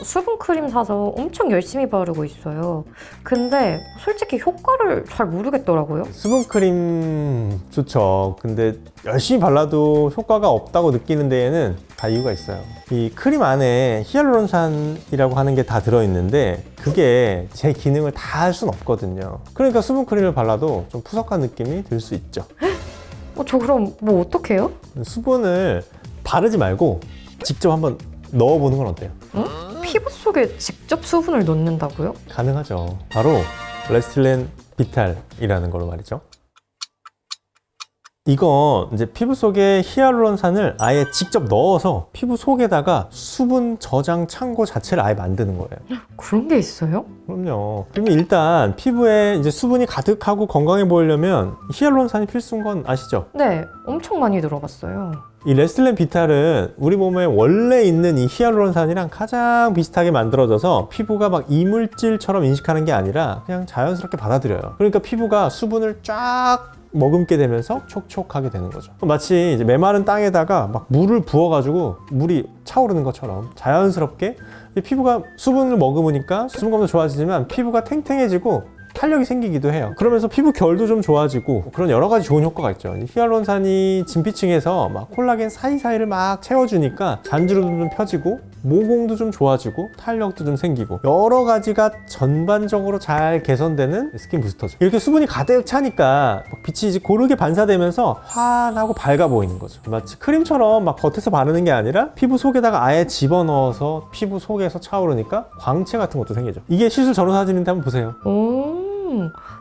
수분 크림 사서 엄청 열심히 바르고 있어요. 근데 솔직히 효과를 잘 모르겠더라고요. 수분크림 좋죠. 근데 열심히 발라도 효과가 없다고 느끼는 데에는 다 이유가 있어요. 이 크림 안에 히알루론산이라고 하는 게 다 들어있는데 그게 제 기능을 다 할 수는 없거든요. 그러니까 수분크림을 발라도 좀 푸석한 느낌이 들 수 있죠. 저 그럼 뭐 어떡해요? 수분을 바르지 말고 직접 한번 넣어보는 건 어때요? 피부 속에 직접 수분을 넣는다고요? 가능하죠. 바로 레스틸렌 비탈이라는 걸로 말이죠. 이건 이제 피부 속에 히알루론산을 아예 직접 넣어서 피부 속에다가 수분 저장 창고 자체를 아예 만드는 거예요. 그런 게 있어요? 그럼요. 그러면 일단 피부에 이제 수분이 가득하고 건강해 보이려면 히알루론산이 필수인 건 아시죠? 네, 엄청 많이 들어봤어요. 이 레스틸렌 비탈은 우리 몸에 원래 있는 이 히알루론산이랑 가장 비슷하게 만들어져서 피부가 막 이물질처럼 인식하는 게 아니라 그냥 자연스럽게 받아들여요. 그러니까 피부가 수분을 쫙 머금게 되면서 촉촉하게 되는 거죠. 마치 이제 메마른 땅에다가 막 물을 부어가지고 물이 차오르는 것처럼 자연스럽게 피부가 수분을 머금으니까 수분감도 좋아지지만 피부가 탱탱해지고 탄력이 생기기도 해요. 그러면서 피부 결도 좀 좋아지고 그런 여러 가지 좋은 효과가 있죠. 히알루론산이 진피층에서 막 콜라겐 사이사이를 막 채워주니까 잔주름도 좀 펴지고 모공도 좀 좋아지고 탄력도 좀 생기고 여러 가지가 전반적으로 잘 개선되는 스킨 부스터죠. 이렇게 수분이 가득 차니까 빛이 이제 고르게 반사되면서 환하고 밝아 보이는 거죠. 마치 크림처럼 막 겉에서 바르는 게 아니라 피부 속에다가 아예 집어넣어서 피부 속에서 차오르니까 광채 같은 것도 생기죠. 이게 시술 전후 사진인데 한번 보세요.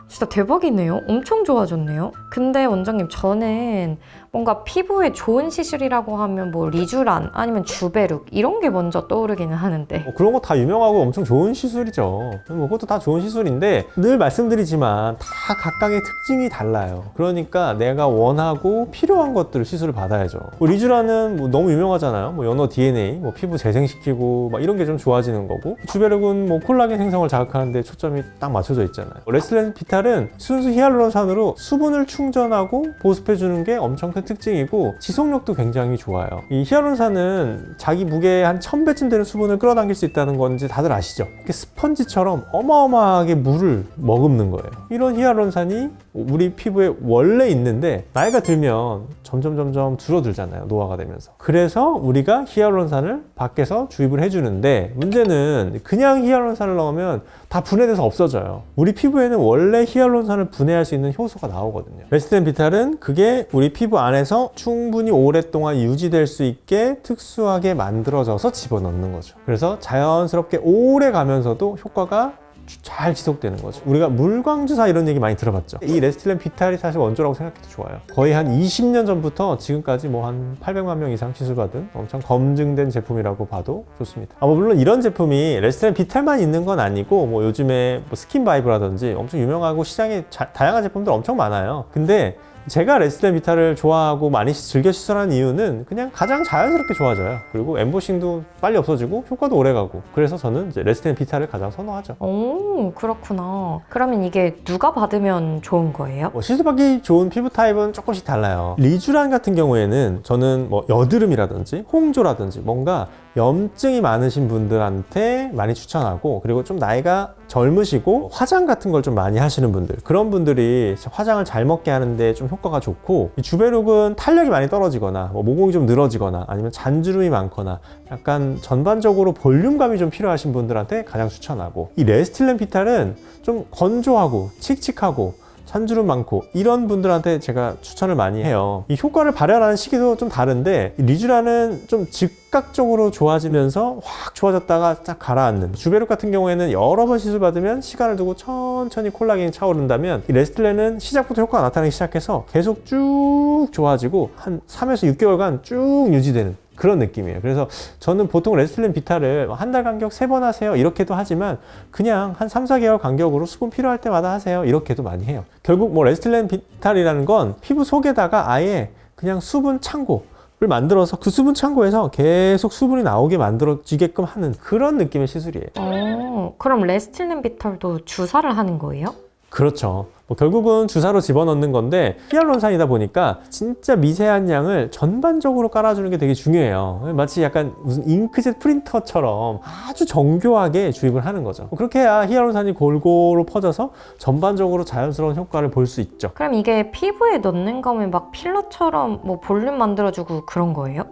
진짜 대박이네요. 엄청 좋아졌네요. 근데 원장님, 저는 뭔가 피부에 좋은 시술이라고 하면 뭐 리쥬란 아니면 주베룩 이런 게 먼저 떠오르기는 하는데 그런 거 다 유명하고 엄청 좋은 시술이죠. 그것도 다 좋은 시술인데 늘 말씀드리지만 다 각각의 특징이 달라요. 그러니까 내가 원하고 필요한 것들을 시술을 받아야죠. 리쥬란은 뭐 너무 유명하잖아요. 뭐 연어 DNA, 뭐 피부 재생시키고 막 이런 게 좀 좋아지는 거고, 주베룩은 뭐 콜라겐 생성을 자극하는 데 초점이 딱 맞춰져 있잖아요. 레스틸렌 비탈은 순수 히알루론산으로 수분을 충전하고 보습해주는 게 엄청 큰 특징이고 지속력도 굉장히 좋아요. 이 히알루론산은 자기 무게의 한 1000배쯤 되는 수분을 끌어당길 수 있다는 건지 다들 아시죠? 이렇게 스펀지처럼 어마어마하게 물을 머금는 거예요. 이런 히알루론산이 우리 피부에 원래 있는데 나이가 들면 점점 줄어들잖아요. 노화가 되면서. 그래서 우리가 히알루론산을 밖에서 주입을 해주는데, 문제는 그냥 히알루론산을 넣으면 다 분해돼서 없어져요. 우리 피부에는 원래 히알루론산을 분해할 수 있는 효소가 나오거든요. 레스틸렌 비탈은 그게 우리 피부 안에서 충분히 오랫동안 유지될 수 있게 특수하게 만들어져서 집어넣는 거죠. 그래서 자연스럽게 오래 가면서도 효과가 잘 지속되는 거죠. 우리가 물광주사 이런 얘기 많이 들어봤죠. 이 레스틸렌 비탈이 사실 원조라고 생각해도 좋아요. 거의 한 20년 전부터 지금까지 뭐 한 800만 명 이상 시술받은 엄청 검증된 제품이라고 봐도 좋습니다. 뭐 물론 이런 제품이 레스틸렌 비탈만 있는 건 아니고, 뭐 요즘에 뭐 스킨바이브라든지 엄청 유명하고 시장에 다양한 제품들 엄청 많아요. 근데 제가 레스틸렌 비탈을 좋아하고 많이 즐겨 시술하는 이유는 그냥 가장 자연스럽게 좋아져요. 그리고 엠보싱도 빨리 없어지고 효과도 오래가고, 그래서 저는 이제 레스틸렌 비탈을 가장 선호하죠. 오, 그렇구나. 그러면 이게 누가 받으면 좋은 거예요? 시술받기 좋은 피부 타입은 조금씩 달라요. 리쥬란 같은 경우에는 저는 뭐 여드름이라든지 홍조라든지 뭔가 염증이 많으신 분들한테 많이 추천하고, 그리고 좀 나이가 젊으시고 화장 같은 걸 좀 많이 하시는 분들, 그런 분들이 화장을 잘 먹게 하는데 좀 효과가 좋고, 이 주베룩은 탄력이 많이 떨어지거나 뭐 모공이 좀 늘어지거나 아니면 잔주름이 많거나 약간 전반적으로 볼륨감이 좀 필요하신 분들한테 가장 추천하고, 이 레스틸렌 비탈은 좀 건조하고 칙칙하고 잔주름 많고 이런 분들한테 제가 추천을 많이 해요. 이 효과를 발현하는 시기도 좀 다른데, 리쥬란은 좀 즉각적으로 좋아지면서 확 좋아졌다가 딱 가라앉는, 주베룩 같은 경우에는 여러 번 시술 받으면 시간을 두고 천천히 콜라겐이 차오른다면, 이 레스틸렌은 시작부터 효과가 나타나기 시작해서 계속 쭉 좋아지고 한 3에서 6개월간 쭉 유지되는 그런 느낌이에요. 그래서 저는 보통 레스틸렌 비탈을 한 달 간격 3번 하세요 이렇게도 하지만, 그냥 한 3, 4개월 간격으로 수분 필요할 때마다 하세요 이렇게도 많이 해요. 결국 뭐 레스틸렌 비탈이라는 건 피부 속에다가 아예 그냥 수분 창고를 만들어서 그 수분 창고에서 계속 수분이 나오게 만들어지게끔 하는 그런 느낌의 시술이에요. 그럼 레스틸렌 비탈도 주사를 하는 거예요? 그렇죠. 뭐 결국은 주사로 집어넣는 건데 히알루론산이다 보니까 진짜 미세한 양을 전반적으로 깔아주는 게 되게 중요해요. 마치 약간 무슨 잉크젯 프린터처럼 아주 정교하게 주입을 하는 거죠. 그렇게 해야 히알루론산이 골고루 퍼져서 전반적으로 자연스러운 효과를 볼 수 있죠. 그럼 이게 피부에 넣는 거면 막 필러처럼 뭐 볼륨 만들어주고 그런 거예요?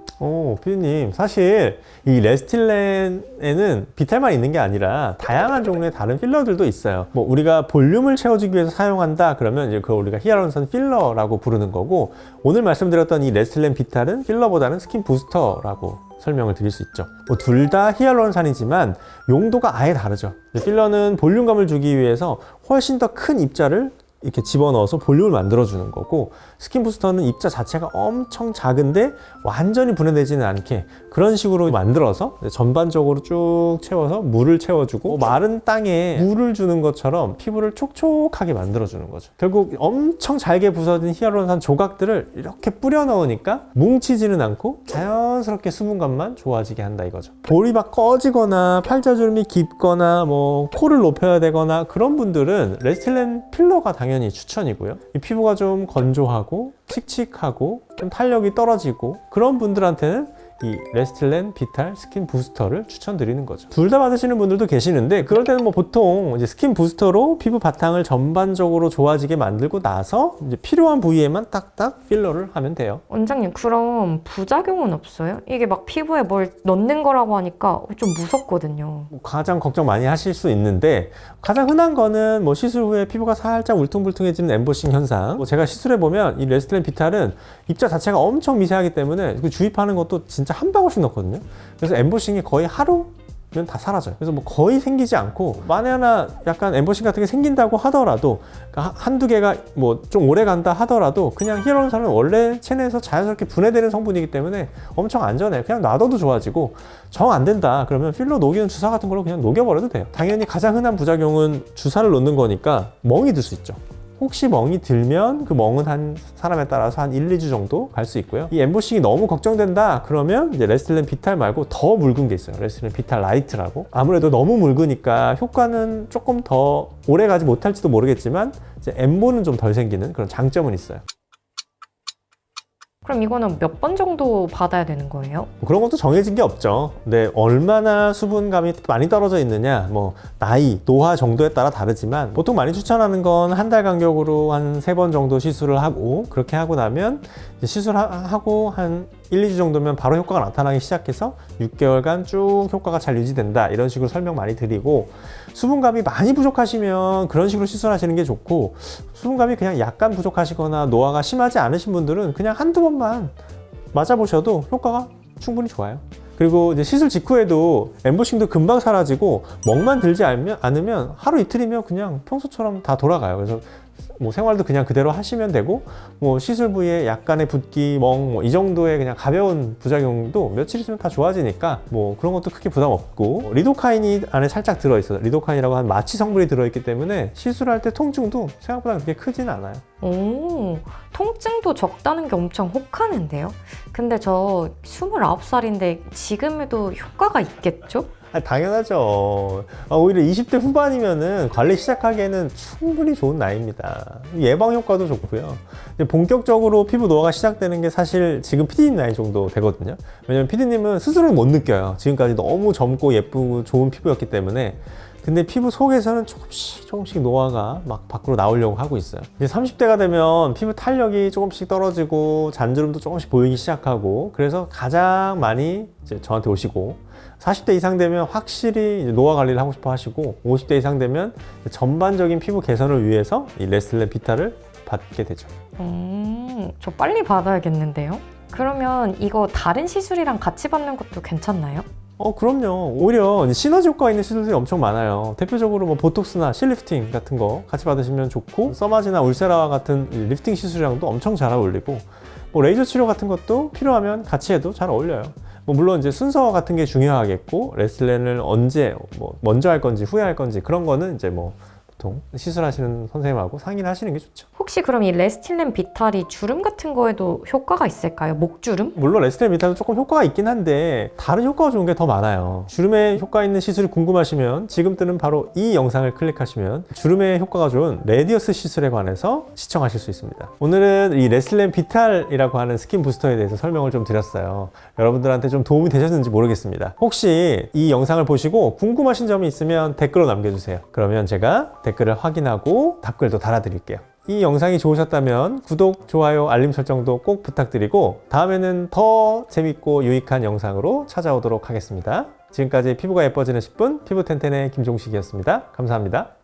피디님, 사실 이 레스틸렌에는 비탈만 있는 게 아니라 다양한 종류의 다른 필러들도 있어요. 뭐 우리가 볼륨을 채워주기 위해서 사용한다 그러면 이제 그걸 우리가 히알루론산 필러라고 부르는 거고, 오늘 말씀드렸던 이 레스틸렌 비탈은 필러보다는 스킨 부스터라고 설명을 드릴 수 있죠. 둘 다 히알루론산이지만 용도가 아예 다르죠. 필러는 볼륨감을 주기 위해서 훨씬 더 큰 입자를 이렇게 집어넣어서 볼륨을 만들어주는 거고, 스킨 부스터는 입자 자체가 엄청 작은데 완전히 분해되지는 않게 그런 식으로 만들어서 전반적으로 쭉 채워서 물을 채워주고 마른 땅에 물을 주는 것처럼 피부를 촉촉하게 만들어주는 거죠. 결국 엄청 잘게 부서진 히알루론산 조각들을 이렇게 뿌려 넣으니까 뭉치지는 않고 자연스럽게 수분감만 좋아지게 한다 이거죠. 볼이 막 꺼지거나 팔자주름이 깊거나 뭐 코를 높여야 되거나 그런 분들은 레스틸렌 필러가 당연히 추천이고요. 이 피부가 좀 건조하고 칙칙하고 좀 탄력이 떨어지고 그런 분들한테는 이 레스틸렌 비탈 스킨 부스터를 추천드리는 거죠. 둘 다 받으시는 분들도 계시는데, 그럴 때는 뭐 보통 이제 스킨 부스터로 피부 바탕을 전반적으로 좋아지게 만들고 나서 이제 필요한 부위에만 딱딱 필러를 하면 돼요. 원장님, 그럼 부작용은 없어요? 이게 막 피부에 뭘 넣는 거라고 하니까 좀 무섭거든요. 가장 걱정 많이 하실 수 있는데, 가장 흔한 거는 뭐 시술 후에 피부가 살짝 울퉁불퉁해지는 엠보싱 현상. 뭐 제가 시술해 보면 이 레스틸렌 비탈은 입자 자체가 엄청 미세하기 때문에 그 주입하는 것도 진짜 한 방울씩 넣거든요. 그래서 엠보싱이 거의 하루면 다 사라져요. 그래서 뭐 거의 생기지 않고, 만에 하나 약간 엠보싱 같은 게 생긴다고 하더라도, 그러니까 한두 개가 뭐 좀 오래 간다 하더라도 그냥 히알루론산은 원래 체내에서 자연스럽게 분해되는 성분이기 때문에 엄청 안전해요. 그냥 놔둬도 좋아지고, 정 안 된다 그러면 필러 녹이는 주사 같은 걸로 그냥 녹여버려도 돼요. 당연히 가장 흔한 부작용은 주사를 놓는 거니까 멍이 들 수 있죠. 혹시 멍이 들면 그 멍은 한 사람에 따라서 한 1, 2주 정도 갈 수 있고요. 이 엠보싱이 너무 걱정된다 그러면 이제 레스틸렌 비탈 말고 더 묽은 게 있어요. 레스틸렌 비탈 라이트라고. 아무래도 너무 묽으니까 효과는 조금 더 오래 가지 못할지도 모르겠지만 이제 엠보는 좀 덜 생기는 그런 장점은 있어요. 그럼 이거는 몇 번 정도 받아야 되는 거예요? 그런 것도 정해진 게 없죠. 근데 얼마나 수분감이 많이 떨어져 있느냐, 뭐 나이, 노화 정도에 따라 다르지만 보통 많이 추천하는 건 한 달 간격으로 한 3번 정도 시술을 하고, 그렇게 하고 나면 시술하고 한 1, 2주 정도면 바로 효과가 나타나기 시작해서 6개월간 쭉 효과가 잘 유지된다 이런 식으로 설명 많이 드리고, 수분감이 많이 부족하시면 그런 식으로 시술하시는 게 좋고, 수분감이 그냥 약간 부족하시거나 노화가 심하지 않으신 분들은 그냥 한두 번만 맞아보셔도 효과가 충분히 좋아요. 그리고 이제 시술 직후에도 엠보싱도 금방 사라지고 멍만 들지 않으면 하루 이틀이면 그냥 평소처럼 다 돌아가요. 그래서 뭐 생활도 그냥 그대로 하시면 되고, 뭐 시술 부위에 약간의 붓기, 멍, 뭐 이 정도의 그냥 가벼운 부작용도 며칠 있으면 다 좋아지니까 뭐 그런 것도 크게 부담 없고, 리도카인이 안에 살짝 들어있어요. 리도카인이라고 한 마취 성분이 들어있기 때문에 시술할 때 통증도 생각보다 그렇게 크진 않아요. 오, 통증도 적다는 게 엄청 혹하는데요? 근데 저 29살인데 지금에도 효과가 있겠죠? 당연하죠. 오히려 20대 후반이면은 관리 시작하기에는 충분히 좋은 나이입니다. 예방 효과도 좋고요. 본격적으로 피부 노화가 시작되는 게 사실 지금 피디님 나이 정도 되거든요. 왜냐면 피디님은 스스로 못 느껴요. 지금까지 너무 젊고 예쁘고 좋은 피부였기 때문에. 근데 피부 속에서는 조금씩 노화가 막 밖으로 나오려고 하고 있어요. 이제 30대가 되면 피부 탄력이 조금씩 떨어지고 잔주름도 조금씩 보이기 시작하고, 그래서 가장 많이 이제 저한테 오시고, 40대 이상 되면 확실히 이제 노화 관리를 하고 싶어 하시고, 50대 이상 되면 전반적인 피부 개선을 위해서 이 레스틸렌 비탈을 받게 되죠. 저 빨리 받아야겠는데요? 그러면 이거 다른 시술이랑 같이 받는 것도 괜찮나요? 그럼요. 오히려 시너지 효과가 있는 시술들이 엄청 많아요. 대표적으로 뭐 보톡스나 실리프팅 같은 거 같이 받으시면 좋고, 써마지나 울세라와 같은 리프팅 시술이랑도 엄청 잘 어울리고, 뭐 레이저 치료 같은 것도 필요하면 같이 해도 잘 어울려요. 뭐 물론 이제 순서 같은 게 중요하겠고, 레스틸렌을 언제 뭐 먼저 할 건지 후에 할 건지 그런 거는 이제 뭐 보통 시술하시는 선생님하고 상의를 하시는 게 좋죠. 혹시 그럼 이 레스틸렌 비탈이 주름 같은 거에도 효과가 있을까요? 목주름? 물론 레스틸렌 비탈도 조금 효과가 있긴 한데 다른 효과가 좋은 게 더 많아요. 주름에 효과 있는 시술이 궁금하시면 지금 뜨는 바로 이 영상을 클릭하시면 주름에 효과가 좋은 레디어스 시술에 관해서 시청하실 수 있습니다. 오늘은 이 레스틸렌 비탈이라고 하는 스킨 부스터에 대해서 설명을 좀 드렸어요. 여러분들한테 좀 도움이 되셨는지 모르겠습니다. 혹시 이 영상을 보시고 궁금하신 점이 있으면 댓글로 남겨주세요. 그러면 제가 댓글을 확인하고 답글도 달아드릴게요. 이 영상이 좋으셨다면 구독, 좋아요, 알림 설정도 꼭 부탁드리고 다음에는 더 재밌고 유익한 영상으로 찾아오도록 하겠습니다. 지금까지 피부가 예뻐지는 10분 피부텐텐의 김종식이었습니다. 감사합니다.